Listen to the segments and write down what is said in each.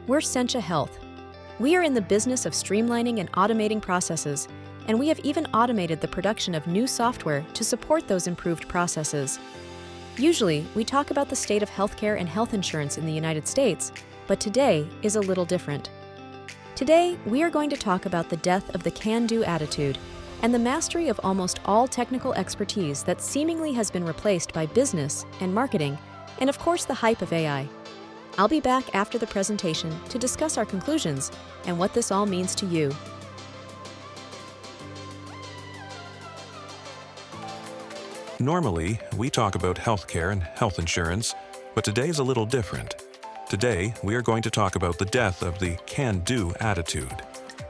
We're Sencha Health. We are in the business of streamlining and automating processes, and we have even automated the production of new software to support those improved processes. Usually, we talk about the state of healthcare and health insurance in the United States, but today is a little different. Today, we are going to talk about the death of the can-do attitude and the mastery of almost all technical expertise that seemingly has been replaced by business and marketing, and of course the hype of AI. I'll be back after the presentation to discuss our conclusions and what this all means to you. Normally, we talk about healthcare and health insurance, but today's a little different. Today, we are going to talk about the death of the can-do attitude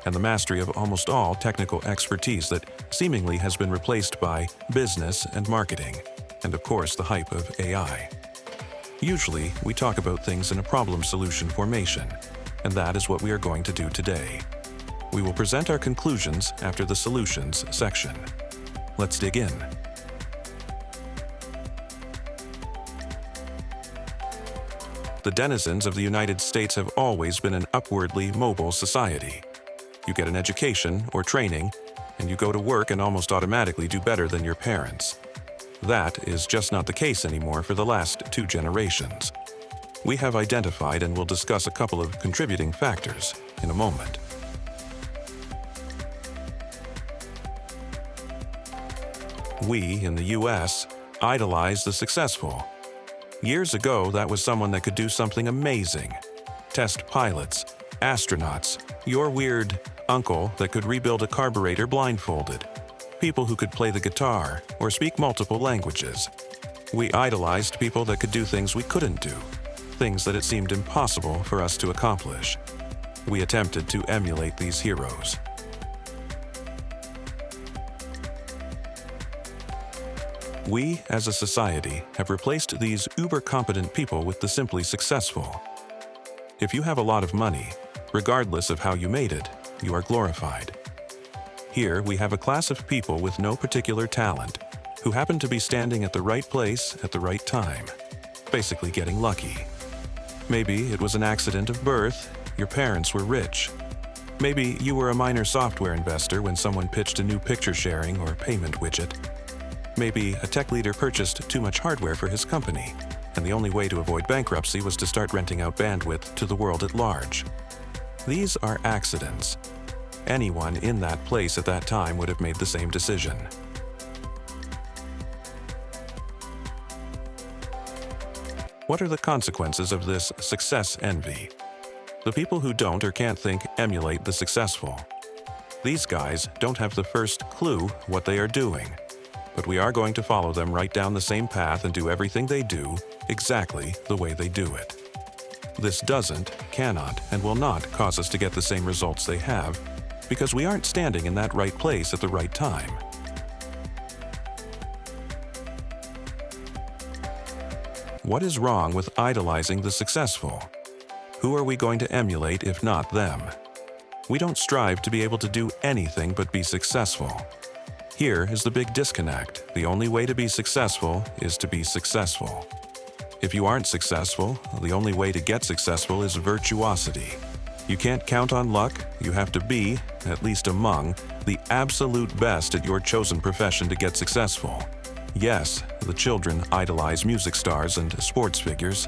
and the mastery of almost all technical expertise that seemingly has been replaced by business and marketing, and of course the hype of AI. Usually, we talk about things in a problem-solution formation, and that is what we are going to do today. We will present our conclusions after the solutions section. Let's dig in. The denizens of the United States have always been an upwardly mobile society. You get an education or training, and you go to work and almost automatically do better than your parents. That is just not the case anymore for the last 2 generations. We have identified and will discuss a couple of contributing factors in a moment. We, in the US, idolize the successful. Years ago, that was someone that could do something amazing. Test pilots, astronauts, your weird uncle that could rebuild a carburetor blindfolded, people who could play the guitar or speak multiple languages. We idolized people that could do things we couldn't do, things that it seemed impossible for us to accomplish. We attempted to emulate these heroes. We, as a society, have replaced these uber-competent people with the simply successful. If you have a lot of money, regardless of how you made it, you are glorified. Here, we have a class of people with no particular talent, who happen to be standing at the right place at the right time, basically getting lucky. Maybe it was an accident of birth, your parents were rich. Maybe you were a minor software investor when someone pitched a new picture sharing or payment widget. Maybe a tech leader purchased too much hardware for his company, and the only way to avoid bankruptcy was to start renting out bandwidth to the world at large. These are accidents. Anyone in that place at that time would have made the same decision. What are the consequences of this success envy? The people who don't or can't think emulate the successful. These guys don't have the first clue what they are doing, but we are going to follow them right down the same path and do everything they do exactly the way they do it. This doesn't, cannot, and will not cause us to get the same results they have, because we aren't standing in that right place at the right time. What is wrong with idolizing the successful? Who are we going to emulate if not them? We don't strive to be able to do anything but be successful. Here is the big disconnect. The only way to be successful is to be successful. If you aren't successful, the only way to get successful is virtuosity. You can't count on luck, you have to be, at least among, the absolute best at your chosen profession to get successful. Yes, the children idolize music stars and sports figures.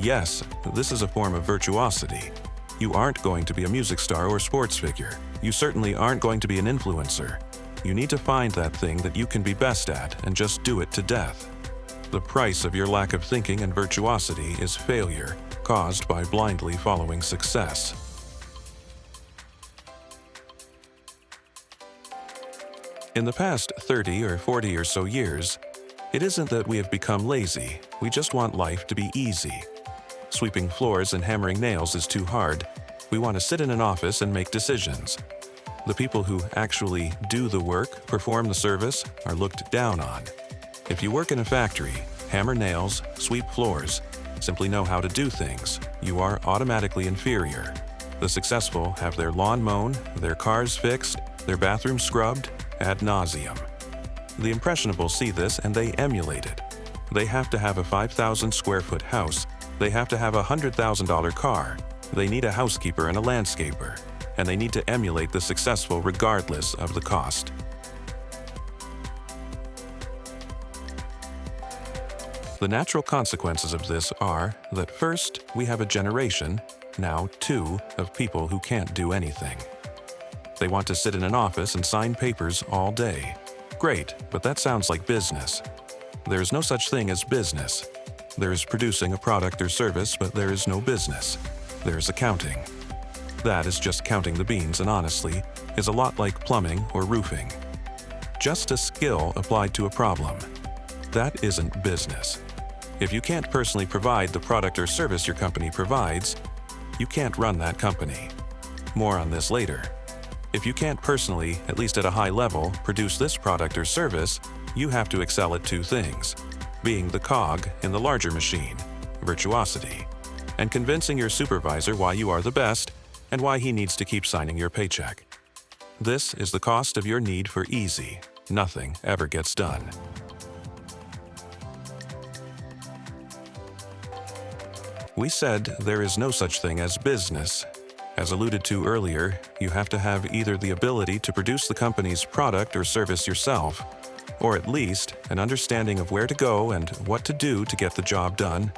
Yes, this is a form of virtuosity. You aren't going to be a music star or sports figure. You certainly aren't going to be an influencer. You need to find that thing that you can be best at and just do it to death. The price of your lack of thinking and virtuosity is failure, caused by blindly following success. In the past 30 or 40 or so years, it isn't that we have become lazy, we just want life to be easy. Sweeping floors and hammering nails is too hard. We want to sit in an office and make decisions. The people who actually do the work, perform the service, are looked down on. If you work in a factory, hammer nails, sweep floors, simply know how to do things, you are automatically inferior. The successful have their lawn mown, their cars fixed, their bathroom scrubbed, ad nauseum. The impressionable see this and they emulate it. They have to have a 5,000 square foot house. They have to have a $100,000 car. They need a housekeeper and a landscaper, and they need to emulate the successful regardless of the cost. The natural consequences of this are that first, we have a generation, now two, of people who can't do anything. They want to sit in an office and sign papers all day. Great, but that sounds like business. There is no such thing as business. There is producing a product or service, but there is no business. There is accounting. That is just counting the beans and honestly, is a lot like plumbing or roofing. Just a skill applied to a problem. That isn't business. If you can't personally provide the product or service your company provides, you can't run that company. More on this later. If you can't personally, at least at a high level, produce this product or service, you have to excel at two things: being the cog in the larger machine, virtuosity, and convincing your supervisor why you are the best and why he needs to keep signing your paycheck. This is the cost of your need for easy. Nothing ever gets done. We said there is no such thing as business. As alluded to earlier, you have to have either the ability to produce the company's product or service yourself, or at least an understanding of where to go and what to do to get the job done.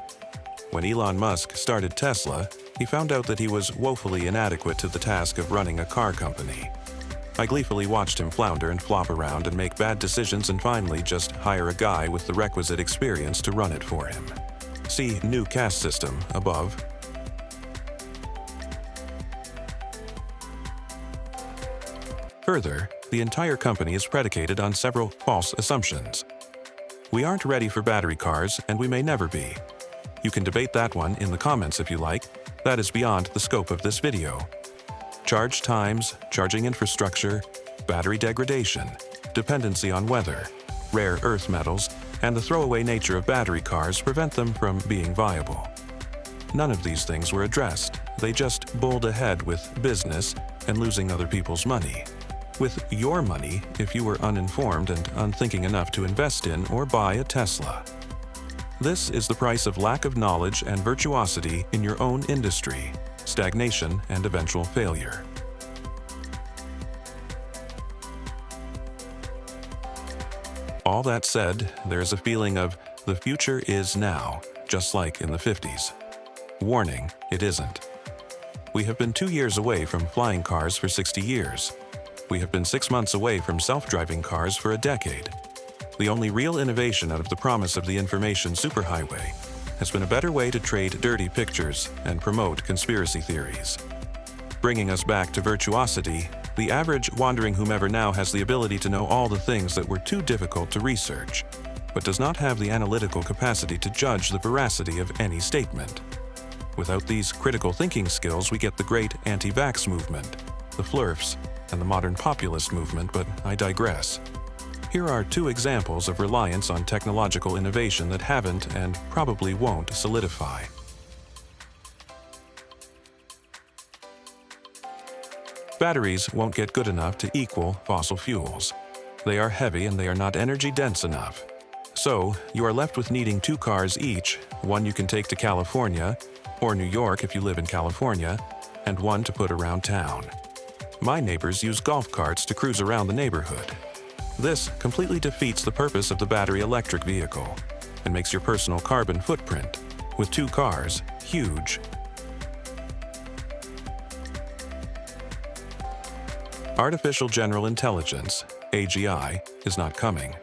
When Elon Musk started Tesla, he found out that he was woefully inadequate to the task of running a car company. I gleefully watched him flounder and flop around and make bad decisions and finally just hire a guy with the requisite experience to run it for him. See new caste system above. Further, the entire company is predicated on several false assumptions. We aren't ready for battery cars, and we may never be. You can debate that one in the comments if you like. That is beyond the scope of this video. Charge times, charging infrastructure, battery degradation, dependency on weather, rare earth metals, and the throwaway nature of battery cars prevent them from being viable. None of these things were addressed. They just bowled ahead with business and losing other people's money. With your money if you were uninformed and unthinking enough to invest in or buy a Tesla. This is the price of lack of knowledge and virtuosity in your own industry, stagnation and eventual failure. All that said, there's a feeling of the future is now, just like in the 50s. Warning, it isn't. We have been 2 years away from flying cars for 60 years. We have been 6 months away from self-driving cars for a decade. The only real innovation out of the promise of the information superhighway has been a better way to trade dirty pictures and promote conspiracy theories. Bringing us back to virtuosity, the average wandering whomever now has the ability to know all the things that were too difficult to research, but does not have the analytical capacity to judge the veracity of any statement. Without these critical thinking skills, we get the great anti-vax movement, the flurfs, and the modern populist movement, but I digress. Here are two examples of reliance on technological innovation that haven't and probably won't solidify. Batteries won't get good enough to equal fossil fuels. They are heavy and they are not energy dense enough. So, you are left with needing 2 cars each, one you can take to California, or New York if you live in California, and one to put around town. My neighbors use golf carts to cruise around the neighborhood. This completely defeats the purpose of the battery electric vehicle and makes your personal carbon footprint, with 2 cars, huge. Artificial General Intelligence, AGI, is not coming.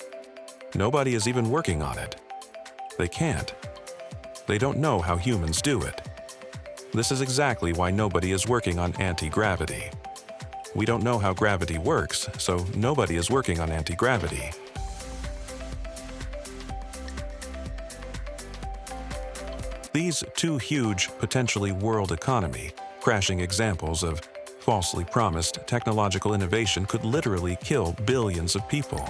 Nobody is even working on it. They can't. They don't know how humans do it. This is exactly why nobody is working on anti-gravity. We don't know how gravity works, so nobody is working on anti-gravity. These 2 huge, potentially world economy, crashing examples of falsely promised technological innovation could literally kill billions of people.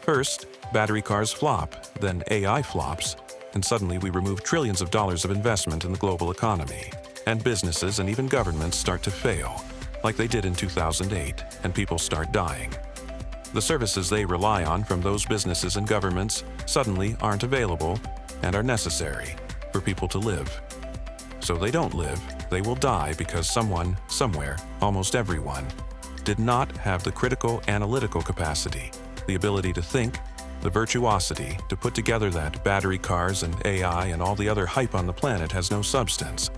First, battery cars flop, then AI flops, and suddenly we remove trillions of dollars of investment in the global economy, and businesses and even governments start to fail, like they did in 2008, and people start dying. The services they rely on from those businesses and governments suddenly aren't available and are necessary for people to live. So they don't live, They will die because someone, somewhere, almost everyone, did not have the critical analytical capacity, the ability to think, the virtuosity to put together that battery cars and AI and all the other hype on the planet has no substance.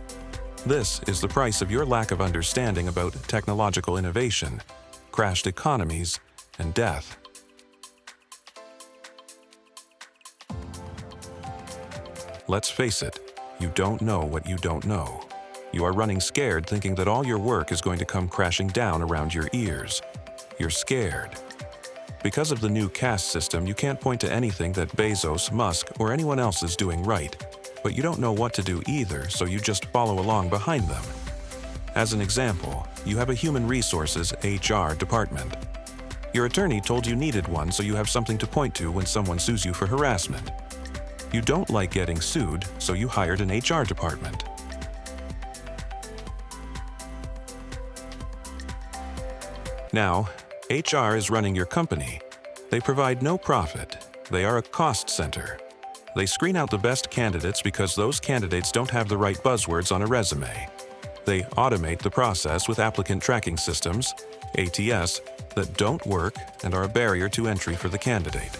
This is the price of your lack of understanding about technological innovation, crashed economies, and death. Let's face it, you don't know what you don't know. You are running scared thinking that all your work is going to come crashing down around your ears. You're scared. Because of the new caste system, you can't point to anything that Bezos, Musk, or anyone else is doing right, but you don't know what to do either, so you just follow along behind them. As an example, you have a human resources HR department. Your attorney told you needed one, so you have something to point to when someone sues you for harassment. You don't like getting sued, so you hired an HR department. Now, HR is running your company. They provide no profit. They are a cost center. They screen out the best candidates because those candidates don't have the right buzzwords on a resume. They automate the process with applicant tracking systems, ATS, that don't work and are a barrier to entry for the candidate.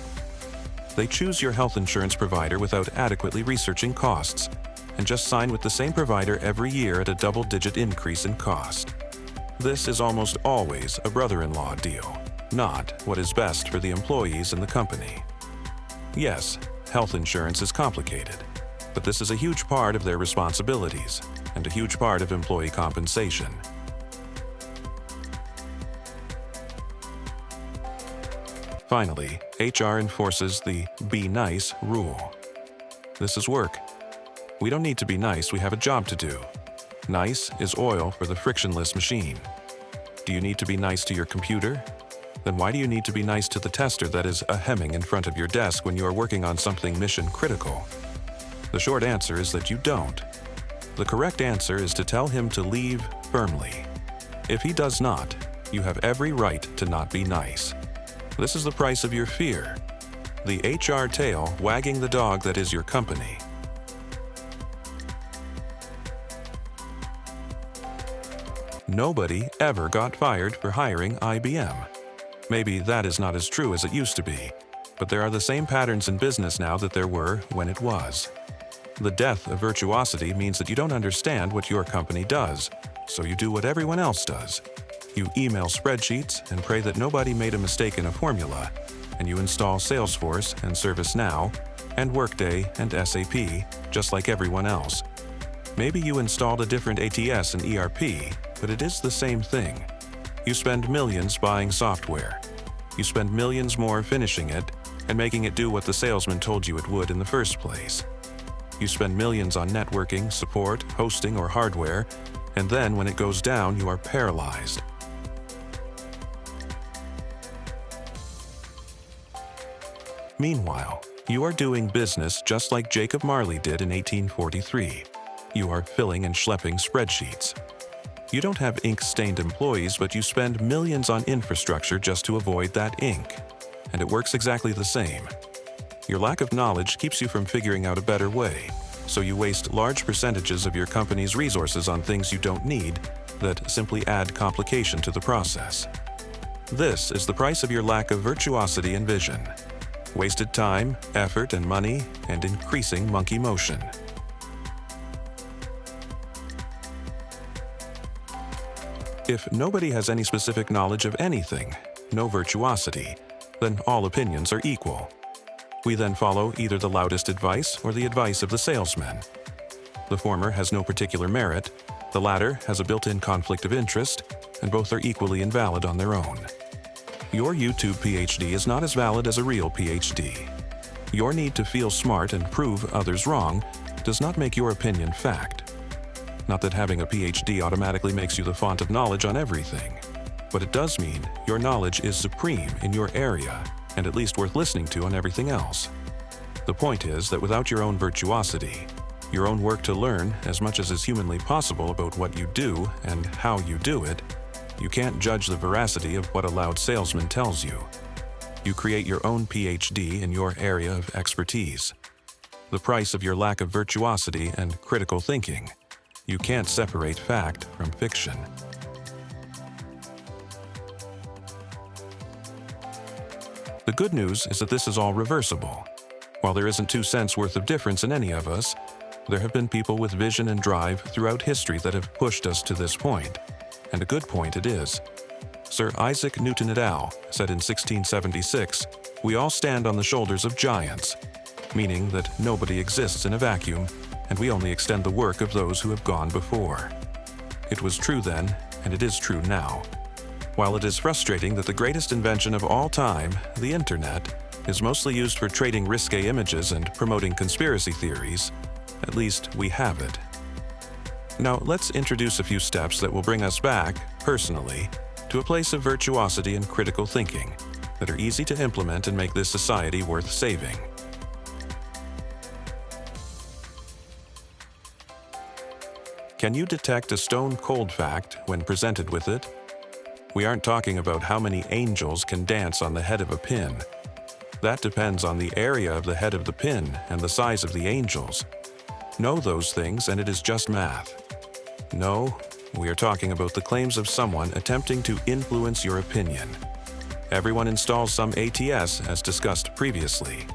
They choose your health insurance provider without adequately researching costs and just sign with the same provider every year at a double-digit increase in cost. This is almost always a brother-in-law deal, not what is best for the employees and the company. Yes, health insurance is complicated, but this is a huge part of their responsibilities and a huge part of employee compensation. Finally, HR enforces the "be nice" rule. This is work. We don't need to be nice, we have a job to do. Nice is oil for the frictionless machine. Do you need to be nice to your computer? Then why do you need to be nice to the tester that is hemming in front of your desk when you are working on something mission critical? The short answer is that you don't. The correct answer is to tell him to leave firmly. If he does not, you have every right to not be nice. This is the price of your fear. The HR tail wagging the dog that is your company. Nobody ever got fired for hiring IBM. Maybe that is not as true as it used to be, but there are the same patterns in business now that there were when it was. The death of virtuosity means that you don't understand what your company does, so you do what everyone else does. You email spreadsheets and pray that nobody made a mistake in a formula, and you install Salesforce and ServiceNow and Workday and SAP, just like everyone else. Maybe you installed a different ATS and ERP, but it is the same thing. You spend millions buying software. You spend millions more finishing it and making it do what the salesman told you it would in the first place. You spend millions on networking, support, hosting, or hardware, and then when it goes down, you are paralyzed. Meanwhile, you are doing business just like Jacob Marley did in 1843. You are filling and schlepping spreadsheets. You don't have ink-stained employees, but you spend millions on infrastructure just to avoid that ink. And it works exactly the same. Your lack of knowledge keeps you from figuring out a better way, so you waste large percentages of your company's resources on things you don't need that simply add complication to the process. This is the price of your lack of virtuosity and vision. Wasted time, effort, and money, and increasing monkey motion. If nobody has any specific knowledge of anything, no virtuosity, then all opinions are equal. We then follow either the loudest advice or the advice of the salesman. The former has no particular merit, the latter has a built-in conflict of interest, and both are equally invalid on their own. Your YouTube PhD is not as valid as a real PhD. Your need to feel smart and prove others wrong does not make your opinion fact. Not that having a PhD automatically makes you the font of knowledge on everything, but it does mean your knowledge is supreme in your area and at least worth listening to on everything else. The point is that without your own virtuosity, your own work to learn as much as is humanly possible about what you do and how you do it, you can't judge the veracity of what a loud salesman tells you. You create your own PhD in your area of expertise. The price of your lack of virtuosity and critical thinking. You can't separate fact from fiction. The good news is that this is all reversible. While there isn't 2 cents worth of difference in any of us, there have been people with vision and drive throughout history that have pushed us to this point. And a good point it is. Sir Isaac Newton et al. Said in 1676, "We all stand on the shoulders of giants," meaning that nobody exists in a vacuum, and we only extend the work of those who have gone before. It was true then, and it is true now. While it is frustrating that the greatest invention of all time, the internet, is mostly used for trading risque images and promoting conspiracy theories, at least we have it. Now let's introduce a few steps that will bring us back, personally, to a place of virtuosity and critical thinking that are easy to implement and make this society worth saving. Can you detect a stone-cold fact when presented with it? We aren't talking about how many angels can dance on the head of a pin. That depends on the area of the head of the pin and the size of the angels. Know those things and it is just math. No, we are talking about the claims of someone attempting to influence your opinion. Everyone installs some ATS as discussed previously.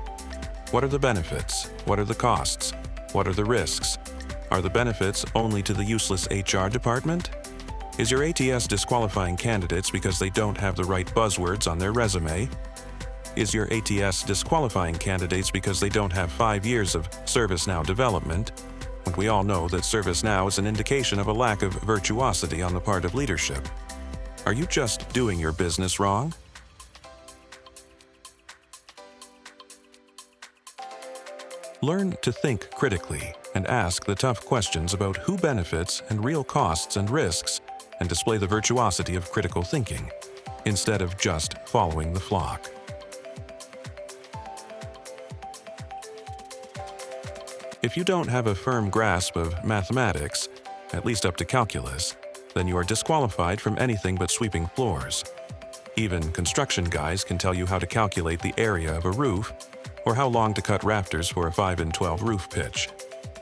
What are the benefits? What are the costs? What are the risks? Are the benefits only to the useless HR department? Is your ATS disqualifying candidates because they don't have the right buzzwords on their resume? Is your ATS disqualifying candidates because they don't have 5 years of ServiceNow development, when we all know that ServiceNow is an indication of a lack of virtuosity on the part of leadership? Are you just doing your business wrong? Learn to think critically and ask the tough questions about who benefits and real costs and risks, and display the virtuosity of critical thinking, instead of just following the flock. If you don't have a firm grasp of mathematics, at least up to calculus, then you are disqualified from anything but sweeping floors. Even construction guys can tell you how to calculate the area of a roof, or how long to cut rafters for a 5-in-12 roof pitch,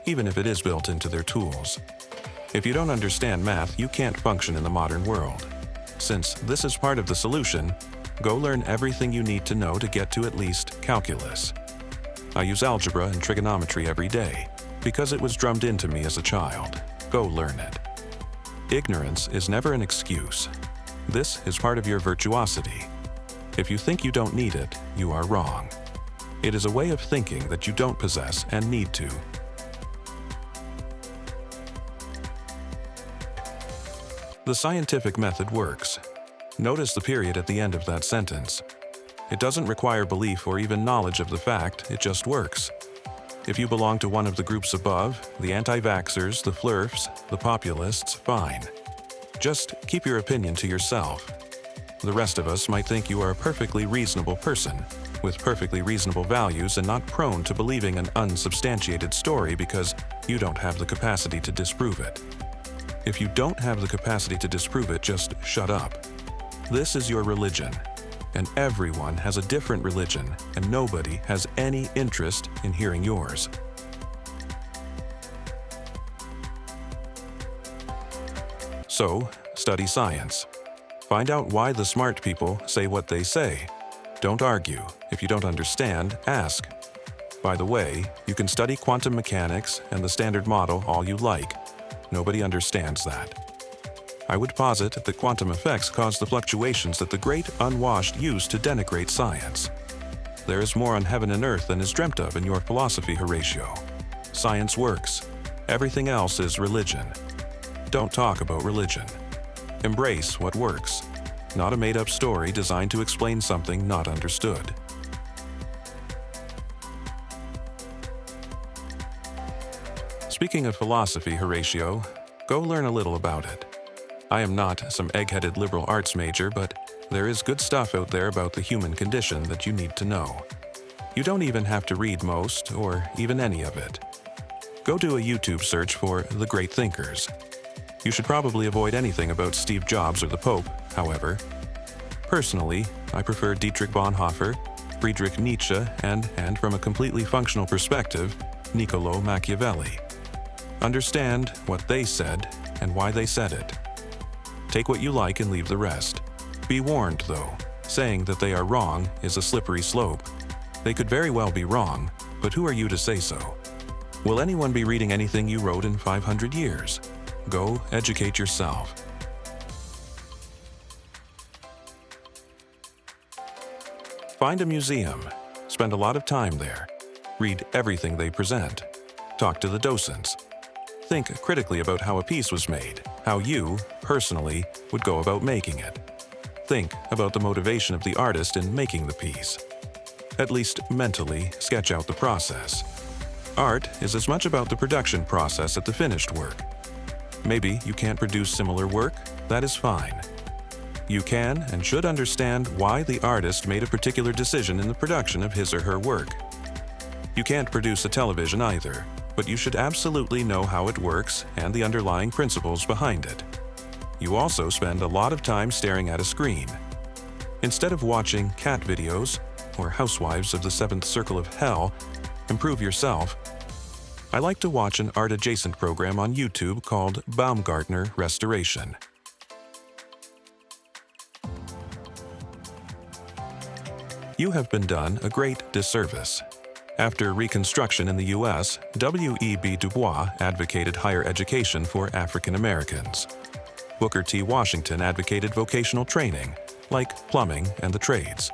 even if it is built into their tools. If you don't understand math, you can't function in the modern world. Since this is part of the solution, go learn everything you need to know to get to at least calculus. I use algebra and trigonometry every day because it was drummed into me as a child. Go learn it. Ignorance is never an excuse. This is part of your virtuosity. If you think you don't need it, you are wrong. It is a way of thinking that you don't possess and need to. The scientific method works. Notice the period at the end of that sentence. It doesn't require belief or even knowledge of the fact, it just works. If you belong to one of the groups above, the anti-vaxxers, the flirfs, the populists, fine. Just keep your opinion to yourself. The rest of us might think you are a perfectly reasonable person, with perfectly reasonable values and not prone to believing an unsubstantiated story because you don't have the capacity to disprove it. If you don't have the capacity to disprove it, just shut up. This is your religion, and everyone has a different religion, and nobody has any interest in hearing yours. So, study science. Find out why the smart people say what they say. Don't argue. If you don't understand, ask. By the way, you can study quantum mechanics and the Standard Model all you like. Nobody understands that. I would posit that quantum effects cause the fluctuations that the great unwashed use to denigrate science. There is more on heaven and earth than is dreamt of in your philosophy, Horatio. Science works. Everything else is religion. Don't talk about religion. Embrace what works, not a made-up story designed to explain something not understood. Speaking of philosophy, Horatio, go learn a little about it. I am not some egg-headed liberal arts major, but there is good stuff out there about the human condition that you need to know. You don't even have to read most, or even any of it. Go do a YouTube search for The Great Thinkers. You should probably avoid anything about Steve Jobs or the Pope, however. Personally, I prefer Dietrich Bonhoeffer, Friedrich Nietzsche, and from a completely functional perspective, Niccolò Machiavelli. Understand what they said and why they said it. Take what you like and leave the rest. Be warned, though, saying that they are wrong is a slippery slope. They could very well be wrong, but who are you to say so? Will anyone be reading anything you wrote in 500 years? Go educate yourself. Find a museum. Spend a lot of time there. Read everything they present. Talk to the docents. Think critically about how a piece was made, how you, personally, would go about making it. Think about the motivation of the artist in making the piece. At least mentally sketch out the process. Art is as much about the production process as the finished work. Maybe you can't produce similar work, that is fine. You can and should understand why the artist made a particular decision in the production of his or her work. You can't produce a television either, but you should absolutely know how it works and the underlying principles behind it. You also spend a lot of time staring at a screen. Instead of watching cat videos or Housewives of the Seventh Circle of Hell, improve yourself. I like to watch an art-adjacent program on YouTube called Baumgartner Restoration. You have been done a great disservice. After Reconstruction in the U.S., W.E.B. Du Bois advocated higher education for African Americans. Booker T. Washington advocated vocational training, like plumbing and the trades.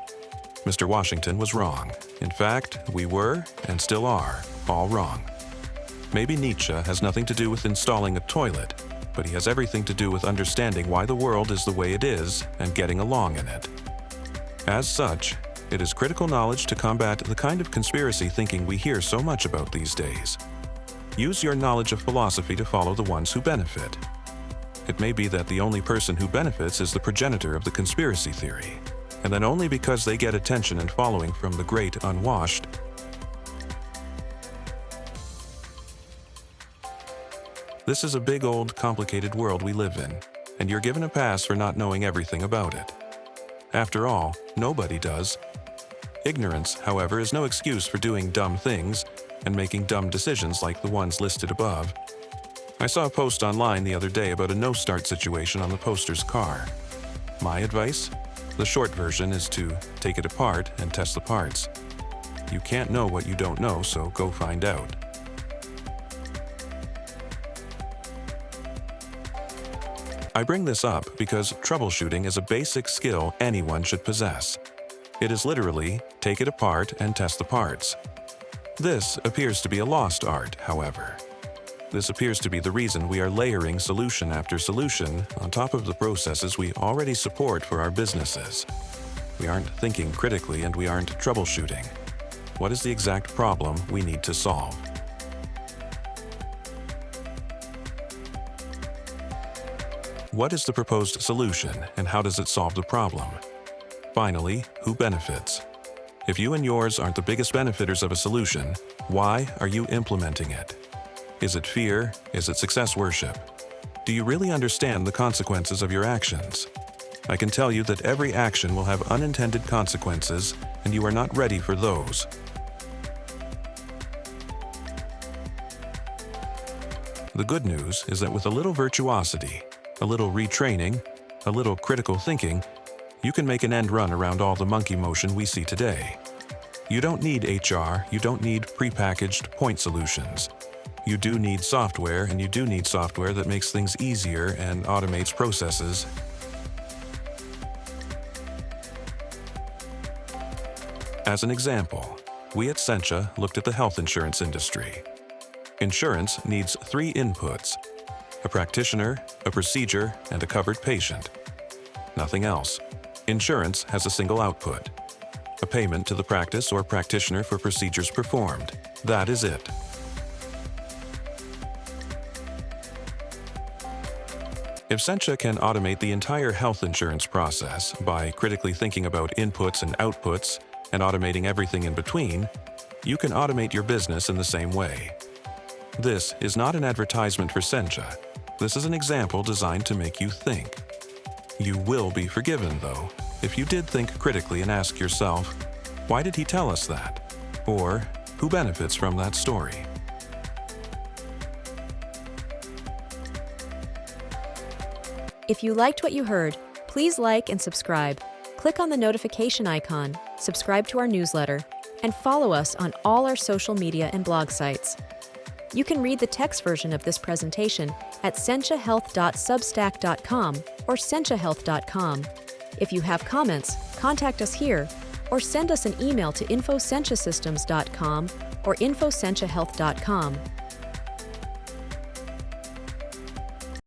Mr. Washington was wrong. In fact, we were, and still are, all wrong. Maybe Nietzsche has nothing to do with installing a toilet, but he has everything to do with understanding why the world is the way it is and getting along in it. As such, it is critical knowledge to combat the kind of conspiracy thinking we hear so much about these days. Use your knowledge of philosophy to follow the ones who benefit. It may be that the only person who benefits is the progenitor of the conspiracy theory, and then only because they get attention and following from the great unwashed. This is a big old complicated world we live in, and you're given a pass for not knowing everything about it. After all, nobody does. Ignorance, however, is no excuse for doing dumb things and making dumb decisions like the ones listed above. I saw a post online the other day about a no-start situation on the poster's car. My advice? The short version is to take it apart and test the parts. You can't know what you don't know, so go find out. I bring this up because troubleshooting is a basic skill anyone should possess. It is literally take it apart and test the parts. This appears to be a lost art, however. This appears to be the reason we are layering solution after solution on top of the processes we already support for our businesses. We aren't thinking critically and we aren't troubleshooting. What is the exact problem we need to solve? What is the proposed solution and how does it solve the problem? Finally, who benefits? If you and yours aren't the biggest benefiters of a solution, why are you implementing it? Is it fear? Is it success worship? Do you really understand the consequences of your actions? I can tell you that every action will have unintended consequences, and you are not ready for those. The good news is that with a little virtuosity, a little retraining, a little critical thinking, you can make an end run around all the monkey motion we see today. You don't need HR, you don't need prepackaged point solutions. You do need software, and you do need software that makes things easier and automates processes. As an example, we at Sencha looked at the health insurance industry. Insurance needs 3 inputs: a practitioner, a procedure, and a covered patient. Nothing else. Insurance has a single output: a payment to the practice or practitioner for procedures performed. That is it. If Sencha can automate the entire health insurance process by critically thinking about inputs and outputs and automating everything in between, you can automate your business in the same way. This is not an advertisement for Sencha. This is an example designed to make you think. You will be forgiven, though, if you did think critically and ask yourself, why did he tell us that? Or, who benefits from that story? If you liked what you heard, please like and subscribe. Click on the notification icon, subscribe to our newsletter, and follow us on all our social media and blog sites. You can read the text version of this presentation at senchahealth.substack.com or senchahealth.com. If you have comments, contact us here or send us an email to info@senchasystems.com or info@senchahealth.com.